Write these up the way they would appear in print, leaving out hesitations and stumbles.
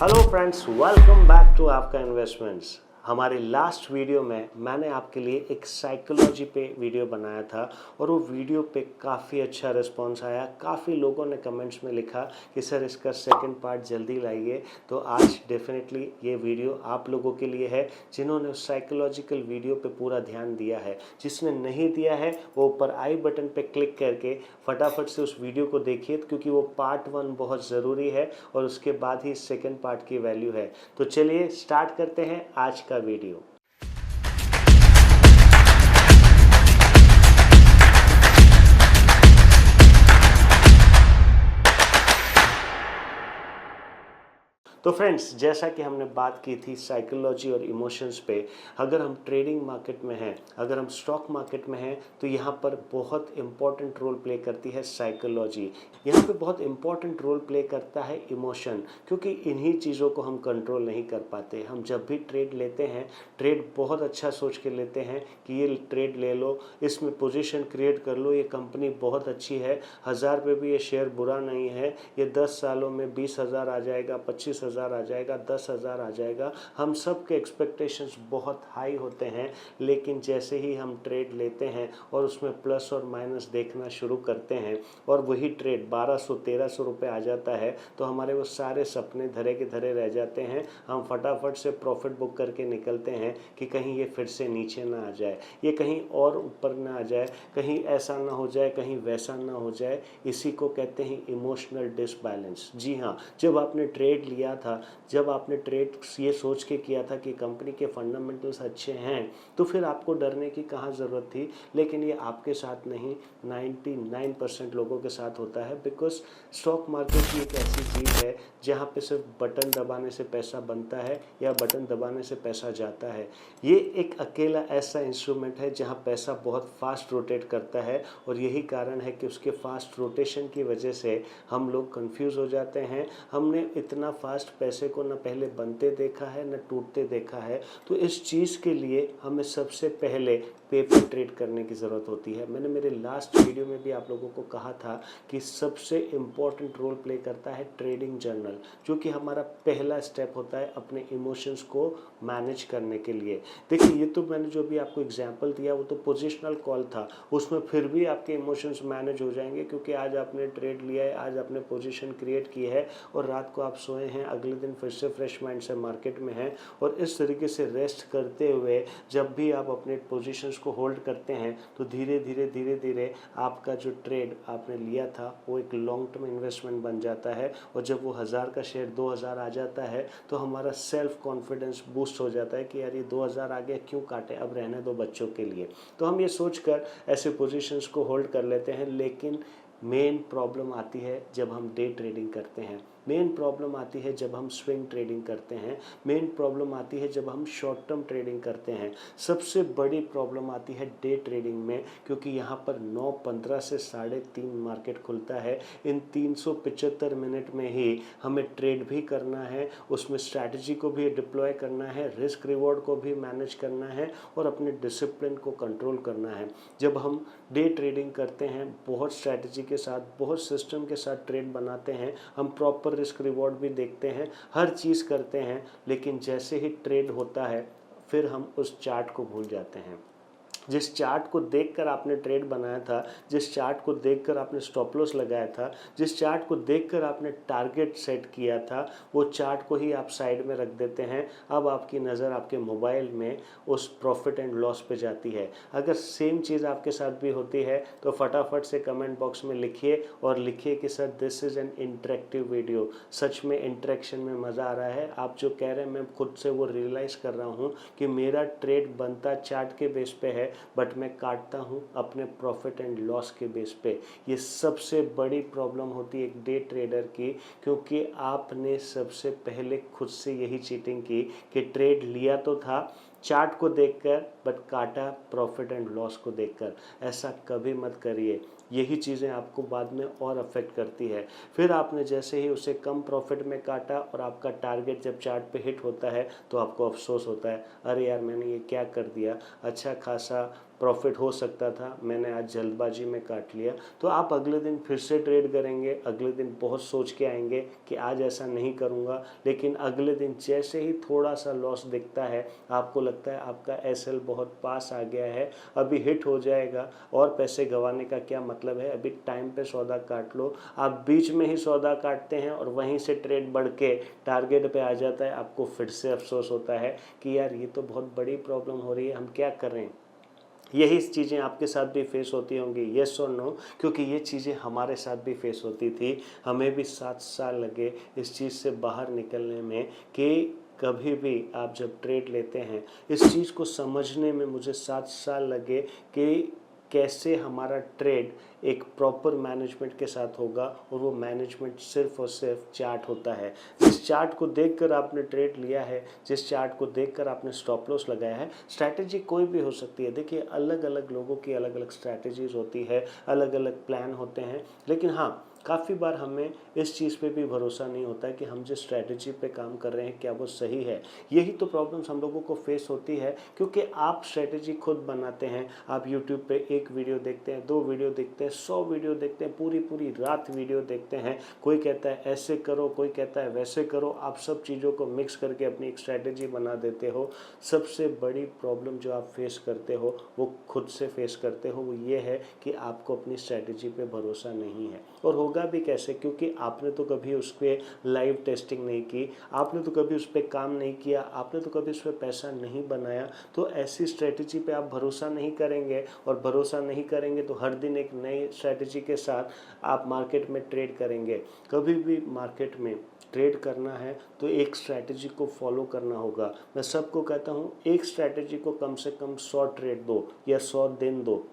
Hello friends, welcome back to आपका investments. हमारे last video में मैंने आपके लिए एक साइकोलॉजी पे वीडियो बनाया था और वो वीडियो पे काफ़ी अच्छा रिस्पांस आया। काफ़ी लोगों ने कमेंट्स में लिखा कि सर इसका सेकंड पार्ट जल्दी लाइए। तो आज डेफिनेटली ये वीडियो आप लोगों के लिए है जिन्होंने उस साइकोलॉजिकल वीडियो पे पूरा ध्यान दिया है। जिसने नहीं दिया है वो ऊपर आई बटन पे क्लिक करके फटाफट से उस वीडियो को देखिए, क्योंकि वो पार्ट 1 बहुत ज़रूरी है और उसके बाद ही सेकंड पार्ट की वैल्यू है। तो चलिए स्टार्ट करते हैं आज का वीडियो। तो फ्रेंड्स, जैसा कि हमने बात की थी साइकोलॉजी और इमोशंस पे, अगर हम ट्रेडिंग मार्केट में हैं, अगर हम स्टॉक मार्केट में हैं, तो यहाँ पर बहुत इंपॉर्टेंट रोल प्ले करती है साइकोलॉजी। यहाँ पे बहुत इंपॉर्टेंट रोल प्ले करता है इमोशन, क्योंकि इन्हीं चीज़ों को हम कंट्रोल नहीं कर पाते। हम जब भी ट्रेड लेते हैं, ट्रेड बहुत अच्छा सोच के लेते हैं कि ये ट्रेड ले लो, इसमें पोजीशन क्रिएट कर लो, ये कंपनी बहुत अच्छी है, 1000 पे भी ये शेयर बुरा नहीं है, ये 10 सालों में 20,000 आ जाएगा, 25,000 आ जाएगा, 10,000 आ जाएगा। हम सब के एक्सपेक्टेशंस बहुत हाई होते हैं, लेकिन जैसे ही हम ट्रेड लेते हैं और उसमें प्लस और माइनस देखना शुरू करते हैं और वही ट्रेड 1200-1300 रुपये आ जाता है, तो हमारे वो सारे सपने धरे के धरे रह जाते हैं। हम फटाफट से प्रॉफिट बुक करके निकलते हैं कि कहीं ये फिर से नीचे ना आ जाए, ये कहीं और ऊपर ना आ जाए, कहीं ऐसा ना हो जाए, कहीं वैसा ना हो जाए। इसी को कहते हैं इमोशनल डिसबैलेंस। जी हाँ, जब आपने ट्रेड लिया था, जब आपने ट्रेड ये सोच के किया था कि कंपनी के फंडामेंटल्स अच्छे हैं, तो फिर आपको डरने की कहाँ ज़रूरत थी। लेकिन ये आपके साथ नहीं, 99% लोगों के साथ होता है। बिकॉज स्टॉक मार्केट की एक ऐसी चीज़ है जहाँ पे सिर्फ बटन दबाने से पैसा बनता है या बटन दबाने से पैसा जाता है। ये एक अकेला ऐसा इंस्ट्रूमेंट है जहाँ पैसा बहुत फास्ट रोटेट करता है, और यही कारण है कि उसके फास्ट रोटेशन की वजह से हम लोग कंफ्यूज हो जाते हैं। हमने इतना फास्ट पैसे को न पहले बनते देखा है न टूटते देखा है। तो इस चीज़ के लिए हमें सबसे पहले पेपर ट्रेड करने की ज़रूरत होती है। मैंने मेरे लास्ट वीडियो में भी आप लोगों को कहा था कि सबसे इम्पॉर्टेंट रोल प्ले करता है ट्रेडिंग जर्नल, जो कि हमारा पहला स्टेप होता है अपने इमोशंस को मैनेज करने के लिए। देखिए, ये तो मैंने जो भी आपको एग्जांपल दिया वो तो पोजिशनल कॉल था, उसमें फिर भी आपके इमोशंस मैनेज हो जाएंगे, क्योंकि आज आपने ट्रेड लिया है, आज आपने पोजीशन क्रिएट की है और रात को आप सोए हैं, अगले दिन फिर से फ्रेश माइंड से मार्केट में हैं। और इस तरीके से रेस्ट करते हुए जब भी आप अपने पोजीशंस को होल्ड करते हैं, तो धीरे धीरे आपका जो ट्रेड आपने लिया था वो एक लॉन्ग टर्म इन्वेस्टमेंट बन जाता है। और जब वो 1000 का शेयर 2000 आ जाता है, तो हमारा सेल्फ कॉन्फिडेंस बूस्ट हो जाता है कि यार ये 2000 आ गया, क्यों काटे, अब रहने दो बच्चों के लिए। तो हम ये सोचकर ऐसे पोजीशंस को होल्ड कर लेते हैं। लेकिन मेन प्रॉब्लम आती है जब हम डे ट्रेडिंग करते हैं, मेन प्रॉब्लम आती है जब हम स्विंग ट्रेडिंग करते हैं, मेन प्रॉब्लम आती है जब हम शॉर्ट टर्म ट्रेडिंग करते हैं। सबसे बड़ी प्रॉब्लम आती है डे ट्रेडिंग में, क्योंकि यहाँ पर 9:15 से 3:30 मार्केट खुलता है। इन 375 मिनट में ही हमें ट्रेड भी करना है, उसमें स्ट्रैटेजी को भी डिप्लॉय करना है, रिस्क रिवॉर्ड को भी मैनेज करना है और अपने डिसिप्लिन को कंट्रोल करना है। जब हम डे ट्रेडिंग करते हैं, बहुत स्ट्रैटेजी के साथ, बहुत सिस्टम के साथ ट्रेड बनाते हैं, हम प्रॉपर रिस्क रिवॉर्ड भी देखते हैं, हर चीज़ करते हैं, लेकिन जैसे ही ट्रेड होता है फिर हम उस चार्ट को भूल जाते हैं। जिस चार्ट को देखकर आपने ट्रेड बनाया था, जिस चार्ट को देखकर आपने स्टॉप लॉस लगाया था, जिस चार्ट को देखकर आपने टारगेट सेट किया था, वो चार्ट को ही आप साइड में रख देते हैं। अब आपकी नज़र आपके मोबाइल में उस प्रॉफिट एंड लॉस पे जाती है। अगर सेम चीज़ आपके साथ भी होती है तो फटाफट से कमेंट बॉक्स में लिखिए और लिखिए कि sir this is an interactive video. सच में इंटरेक्शन में मज़ा आ रहा है। आप जो कह रहे हैं मैं खुद से वो रियलाइज़ कर रहा हूँ कि मेरा ट्रेड बनता चार्ट के बेस पे है, बट मैं काटता हूँ अपने प्रॉफिट एंड लॉस के बेस पे। ये सबसे बड़ी प्रॉब्लम होती है एक डे ट्रेडर की, क्योंकि आपने सबसे पहले खुद से यही चीटिंग की कि ट्रेड लिया तो था चार्ट को देखकर, बट काटा प्रॉफिट एंड लॉस को देखकर। ऐसा कभी मत करिए, यही चीज़ें आपको बाद में और अफेक्ट करती है। फिर आपने जैसे ही उसे कम प्रॉफिट में काटा और आपका टारगेट जब चार्ट पे हिट होता है, तो आपको अफसोस होता है, अरे यार मैंने ये क्या कर दिया, अच्छा खासा प्रॉफिट हो सकता था, मैंने आज जल्दबाजी में काट लिया, तो आप अगले दिन फिर से ट्रेड करेंगे, अगले दिन बहुत सोच के आएंगे कि आज ऐसा नहीं करूँगा, लेकिन अगले दिन जैसे ही थोड़ा सा लॉस दिखता है, आपको लगता है आपका एसएल बहुत पास आ गया है, अभी हिट हो जाएगा और पैसे गंवाने का क्या मतलब है, अभी टाइम पे सौदा काट लो। आप बीच में ही सौदा काटते हैं और वहीं से ट्रेड बढ़ के टारगेट पे आ जाता है, आपको फिर से अफसोस होता है कि यार ये तो बहुत बड़ी प्रॉब्लम हो रही है, हम क्या करें। यही चीज़ें आपके साथ भी फेस होती होंगी, येस और नो, क्योंकि ये चीज़ें हमारे साथ भी फेस होती थी। हमें भी 7 साल लगे इस चीज़ से बाहर निकलने में कि कभी भी आप जब ट्रेड लेते हैं, इस चीज़ को समझने में मुझे 7 साल लगे कि कैसे हमारा ट्रेड एक प्रॉपर मैनेजमेंट के साथ होगा, और वो मैनेजमेंट सिर्फ और सिर्फ चार्ट होता है। जिस चार्ट को देखकर आपने ट्रेड लिया है, जिस चार्ट को देखकर आपने स्टॉप लॉस लगाया है, स्ट्रैटेजी कोई भी हो सकती है। देखिए, अलग अलग लोगों की अलग अलग स्ट्रैटेजीज होती है, अलग अलग प्लान होते हैं, लेकिन हाँ, काफ़ी बार हमें इस चीज़ पे भी भरोसा नहीं होता है कि हम जिस स्ट्रैटेजी पे काम कर रहे हैं क्या वो सही है। यही तो प्रॉब्लम्स हम लोगों को फेस होती है, क्योंकि आप स्ट्रैटेजी खुद बनाते हैं। आप यूट्यूब पे एक वीडियो देखते हैं, 2 वीडियो देखते हैं, 100 वीडियो देखते हैं, पूरी पूरी रात वीडियो देखते हैं। कोई कहता है ऐसे करो, कोई कहता है वैसे करो, आप सब चीज़ों को मिक्स करके अपनी एक स्ट्रैटेजी बना देते हो। सबसे बड़ी प्रॉब्लम जो आप फेस करते हो, वो खुद से फेस करते हो, वो ये है कि आपको अपनी स्ट्रैटेजी पे भरोसा नहीं है। और होगा भी कैसे, क्योंकि आपने तो कभी उस पर लाइव टेस्टिंग नहीं की, आपने तो कभी उस पर काम नहीं किया, आपने तो कभी उस पर पैसा नहीं बनाया। तो ऐसी स्ट्रैटेजी पे आप भरोसा नहीं करेंगे, और भरोसा नहीं करेंगे तो हर दिन एक नई स्ट्रैटेजी के साथ आप मार्केट में ट्रेड करेंगे। कभी भी मार्केट में ट्रेड करना है तो एक स्ट्रैटेजी को फॉलो करना होगा। मैं सबको कहता हूँ, एक स्ट्रैटेजी को कम से कम 100 ट्रेड दो या 100 दिन दो,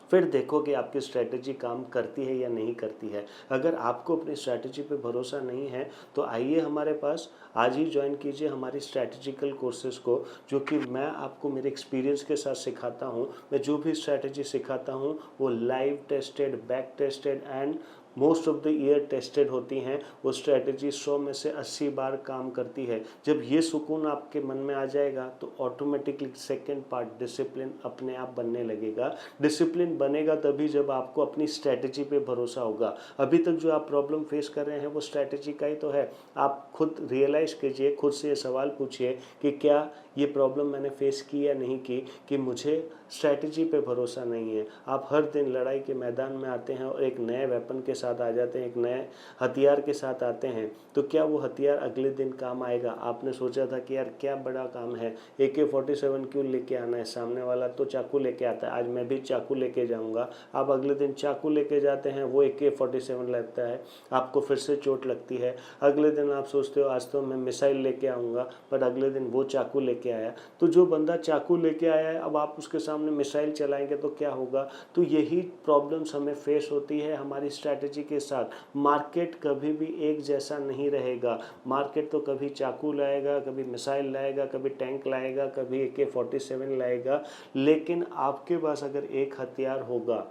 फिर देखो कि आपकी स्ट्रैटेजी काम करती है या नहीं करती है। अगर आपको अपनी स्ट्रैटेजी पे भरोसा नहीं है तो आइए हमारे पास, आज ही ज्वाइन कीजिए हमारी स्ट्रैटेजिकल कोर्सेज़ को, जो कि मैं आपको मेरे एक्सपीरियंस के साथ सिखाता हूँ। मैं जो भी स्ट्रैटेजी सिखाता हूँ वो live tested, back tested and most of the year tested होती हैं। वो स्ट्रैटेजी 100 में से 80 बार काम करती है। जब ये सुकून आपके मन में आ जाएगा तो ऑटोमेटिकली सेकंड पार्ट डिसिप्लिन अपने आप बनने लगेगा। डिसिप्लिन बनेगा तभी जब आपको अपनी स्ट्रैटेजी पे भरोसा होगा। अभी तक जो आप प्रॉब्लम फेस कर रहे हैं वो स्ट्रैटेजी का ही तो है। आप खुद रियलाइज़ कीजिए, खुद से ये सवाल पूछिए कि क्या ये प्रॉब्लम मैंने फेस की या नहीं की, कि मुझे स्ट्रैटेजी पे भरोसा नहीं है। आप हर दिन लड़ाई के मैदान में आते हैं और एक नए वेपन के साथ आ जाते हैं, एक नए हथियार के साथ आते हैं, तो क्या वो हथियार अगले दिन काम आएगा? आपने सोचा था कि यार क्या बड़ा काम है, AK-47 क्यों लेके आना है, सामने वाला तो चाकू लेके आता है, आज मैं भी चाकू लेके जाऊंगा। आप अगले दिन चाकू लेके जाते हैं, वो AK-47 लगता है, आपको फिर से चोट लगती है। अगले दिन आप सोचते हो आज तो मैं मिसाइल लेके आऊँगा, पर अगले दिन वो चाकू लेके आया। तो जो बंदा चाकू लेके आया है, अब आप उसके सामने मिसाइल चलाएंगे तो क्या होगा? तो यही प्रॉब्लम्स हमें फेस होती है हमारी स्ट्रैटेजी के साथ। मार्केट कभी भी एक जैसा नहीं रहेगा। मार्केट तो कभी चाकू लाएगा, कभी मिसाइल लाएगा, कभी टैंक लाएगा, कभी AK-47 लाएगा, लेकिन आपके पास अगर एक हथियार होगा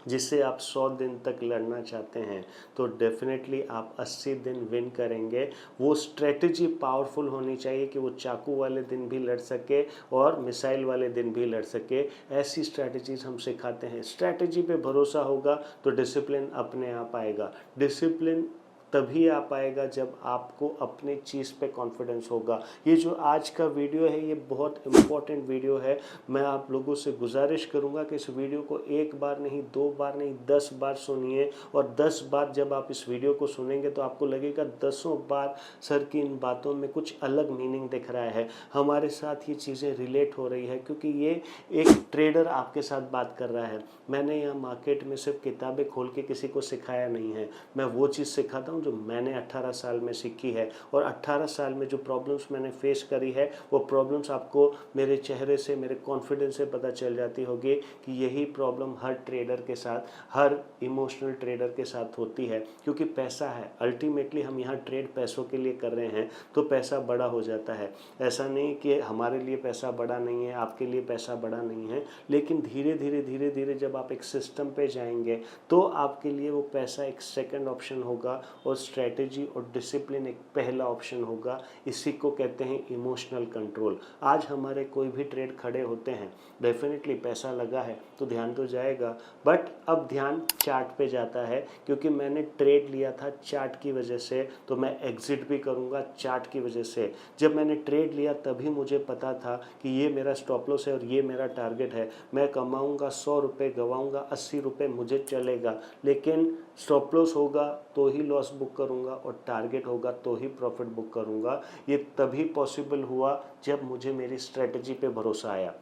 जिससे आप 100 दिन तक लड़ना चाहते हैं, तो डेफिनेटली आप 80 दिन विन करेंगे। वो स्ट्रेटजी पावरफुल होनी चाहिए कि वो चाकू वाले दिन भी लड़ सके और मिसाइल वाले दिन भी लड़ सके। ऐसी स्ट्रैटेजीज हम सिखाते हैं। स्ट्रैटेजी पे भरोसा होगा तो डिसिप्लिन अपने आप आएगा। डिसिप्लिन तभी आ पाएगा जब आपको अपने चीज़ पे कॉन्फिडेंस होगा। ये जो आज का वीडियो है ये बहुत इम्पोर्टेंट वीडियो है। मैं आप लोगों से गुजारिश करूँगा कि इस वीडियो को एक बार नहीं, 2 बार नहीं, 10 बार सुनिए। और 10 बार जब आप इस वीडियो को सुनेंगे तो आपको लगेगा 10 बार सर की इन बातों में कुछ अलग मीनिंग दिख रहा है, हमारे साथ ये चीज़ें रिलेट हो रही है, क्योंकि ये एक ट्रेडर आपके साथ बात कर रहा है। मैंने यहाँ मार्केट में सिर्फ किताबें खोल के किसी को सिखाया नहीं है, मैं वो चीज़ सिखाता हूँ जो मैंने 18 साल में सीखी है। और 18 साल में जो प्रॉब्लम्स मैंने फेस करी है वो प्रॉब्लम्स आपको मेरे चेहरे से, मेरे कॉन्फिडेंस से पता चल जाती होगी कि यही प्रॉब्लम हर ट्रेडर के साथ, हर इमोशनल ट्रेडर के साथ होती है। क्योंकि पैसा है, अल्टीमेटली हम यहाँ ट्रेड पैसों के लिए कर रहे हैं तो पैसा बड़ा हो जाता है। ऐसा नहीं कि हमारे लिए पैसा बड़ा नहीं है, आपके लिए पैसा बड़ा नहीं है, लेकिन धीरे धीरे धीरे धीरे जब आप एक सिस्टम पे जाएंगे तो आपके लिए वो पैसा एक सेकंड ऑप्शन होगा और स्ट्रैटेजी और डिसिप्लिन एक पहला ऑप्शन होगा। इसी को कहते हैं इमोशनल कंट्रोल। आज हमारे कोई भी ट्रेड खड़े होते हैं, डेफिनेटली पैसा लगा है तो ध्यान तो जाएगा, बट अब ध्यान चार्ट पे जाता है, क्योंकि मैंने ट्रेड लिया था चार्ट की वजह से, तो मैं एग्जिट भी करूंगा चार्ट की वजह से। जब मैंने ट्रेड लिया तभी मुझे पता था कि ये मेरा स्टॉप लॉस है और ये मेरा टारगेट है। मैं कमाऊंगा 100 रुपये, गवाऊंगा 80 रुपये, मुझे चलेगा, लेकिन स्टॉप लॉस होगा तो ही लॉस बुक करूंगा और टारगेट होगा तो ही प्रॉफिट बुक करूंगा। ये तभी पॉसिबल हुआ जब मुझे मेरी स्ट्रेटजी पे भरोसा आया।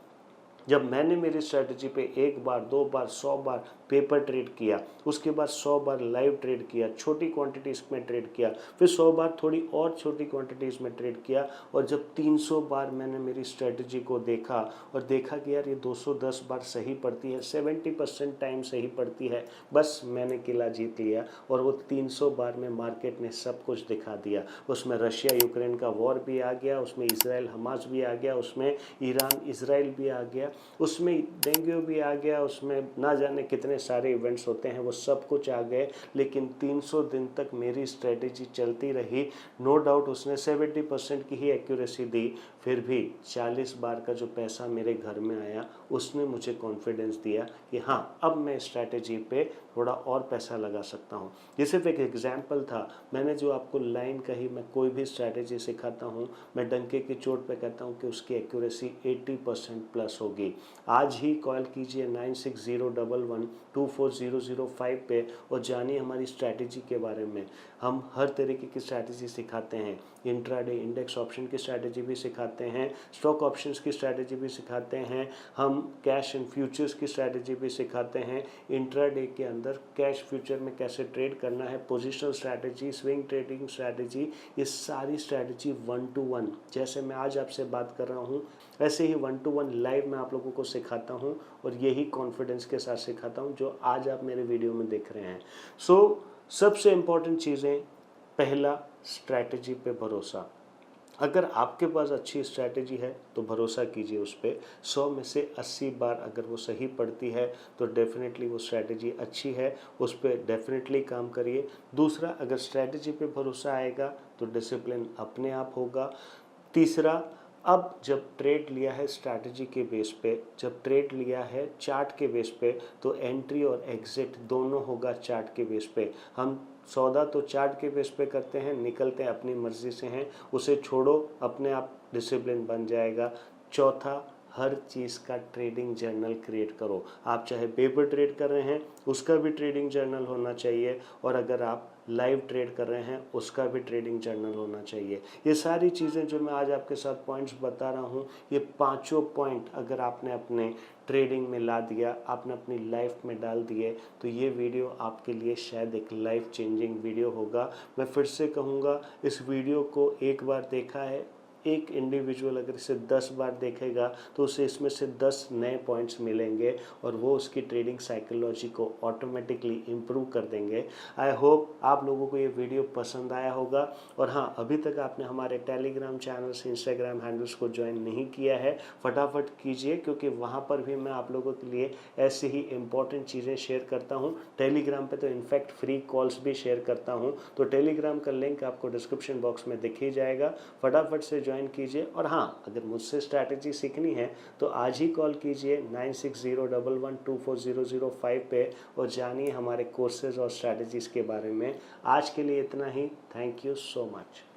जब मैंने मेरी स्ट्रेटजी पे एक बार, दो बार, 100 बार पेपर ट्रेड किया, उसके बाद 100 बार लाइव ट्रेड किया, छोटी क्वांटिटीज़ में ट्रेड किया, फिर 100 बार थोड़ी और छोटी क्वांटिटीज़ में ट्रेड किया, और जब 300 बार मैंने मेरी स्ट्रेटजी को देखा और देखा कि यार ये 210 बार सही पड़ती है, 70% टाइम सही पड़ती है, बस मैंने किला जीत लिया। और वो 300 बार में मार्केट ने सब कुछ दिखा दिया। उसमें रशिया यूक्रेन का वॉर भी आ गया, उसमें इजराइल हमास भी आ गया, उसमें ईरान इजराइल भी आ गया, उसमें डेंगू भी आ गया, उसमें ना जाने कितने सारे इवेंट्स होते हैं, वो सब कुछ आ गए। लेकिन 300 दिन तक मेरी स्ट्रेटेजी चलती रही। नो डाउट उसने 70% की ही एक्यूरेसी दी, फिर भी 40 बार का जो पैसा मेरे घर में आया, उसने मुझे कॉन्फिडेंस दिया कि हाँ, अब मैं स्ट्रेटेजी पे थोड़ा और पैसा लगा सकता हूँ। ये सिर्फ एक एग्जाम्पल था। मैंने जो आपको लाइन कही, मैं कोई भी स्ट्रैटेजी सिखाता हूँ, मैं डंके की चोट पे कहता हूँ कि उसकी एक्यूरेसी 80% प्लस होगी। आज ही कॉल कीजिए 9601124005 पे और जानिए हमारी स्ट्रैटेजी के बारे में। हम हर तरीके की स्ट्रैटेजी सिखाते हैं। इंट्राडे इंडेक्स ऑप्शन की स्ट्रैटेजी भी सिखाते हैं, स्टॉक ऑप्शंस की स्ट्रैटेजी भी सिखाते हैं, हम कैश एंड फ्यूचर्स की स्ट्रैटेजी भी सिखाते हैं। इंट्राडे के अंदर कैश फ्यूचर में कैसे ट्रेड करना है, positional strategy, swing trading strategy, ये सारी स्ट्रैटेजी 1-to-1, जैसे मैं आज आपसे बात कर रहा हूँ ऐसे ही 1-to-1 लाइव मैं आप लोगों को सिखाता हूँ, और यही कॉन्फिडेंस के साथ सिखाता हूँ जो आज आप मेरे वीडियो में देख रहे हैं। सबसे इम्पॉर्टेंट चीज़ें, पहला, स्ट्रैटेजी पे भरोसा। अगर आपके पास अच्छी स्ट्रैटेजी है तो भरोसा कीजिए उस पर। 100 में से 80 बार अगर वो सही पड़ती है तो डेफिनेटली वो स्ट्रैटेजी अच्छी है, उस पर डेफिनेटली काम करिए। दूसरा, अगर स्ट्रैटेजी पे भरोसा आएगा तो डिसिप्लिन अपने आप होगा। तीसरा, अब जब ट्रेड लिया है स्ट्रैटेजी के बेस पे, जब ट्रेड लिया है चार्ट के बेस पे, तो एंट्री और एग्जिट दोनों होगा चार्ट के बेस पे। हम सौदा तो चार्ट के बेस पे करते हैं, निकलते हैं अपनी मर्जी से हैं, उसे छोड़ो, अपने आप डिसिप्लिन बन जाएगा। चौथा, हर चीज़ का ट्रेडिंग जर्नल क्रिएट करो। आप चाहे पेपर ट्रेड कर रहे हैं उसका भी ट्रेडिंग जर्नल होना चाहिए, और अगर आप लाइव ट्रेड कर रहे हैं उसका भी ट्रेडिंग जर्नल होना चाहिए। ये सारी चीज़ें जो मैं आज आपके साथ पॉइंट्स बता रहा हूँ, ये पांचों पॉइंट अगर आपने अपने ट्रेडिंग में ला दिया, आपने अपनी लाइफ में डाल दिए, तो ये वीडियो आपके लिए शायद एक लाइफ चेंजिंग वीडियो होगा। मैं फिर से कहूँगा, इस वीडियो को एक बार देखा है, एक इंडिविजुअल अगर इसे 10 बार देखेगा तो उसे इसमें से 10 नए पॉइंट्स मिलेंगे, और वो उसकी ट्रेडिंग साइकोलॉजी को ऑटोमेटिकली इम्प्रूव कर देंगे। आई होप आप लोगों को ये वीडियो पसंद आया होगा। और हाँ, अभी तक आपने हमारे टेलीग्राम चैनल्स, इंस्टाग्राम हैंडल्स को ज्वाइन नहीं किया है, फटाफट कीजिए, क्योंकि वहाँ पर भी मैं आप लोगों के लिए ऐसी ही इम्पॉर्टेंट चीज़ें शेयर करता हूँ। टेलीग्राम पे तो इनफैक्ट फ्री कॉल्स भी शेयर करता हूँ, तो टेलीग्राम का लिंक आपको डिस्क्रिप्शन बॉक्स में दिख ही जाएगा, फटाफट से ज्वाइन कीजिए। और हाँ, अगर मुझसे स्ट्रैटेजी सीखनी है तो आज ही कॉल कीजिए 9601124005 पे और जानिए हमारे कोर्सेज और स्ट्रैटेजीज के बारे में। आज के लिए इतना ही। Thank you so much.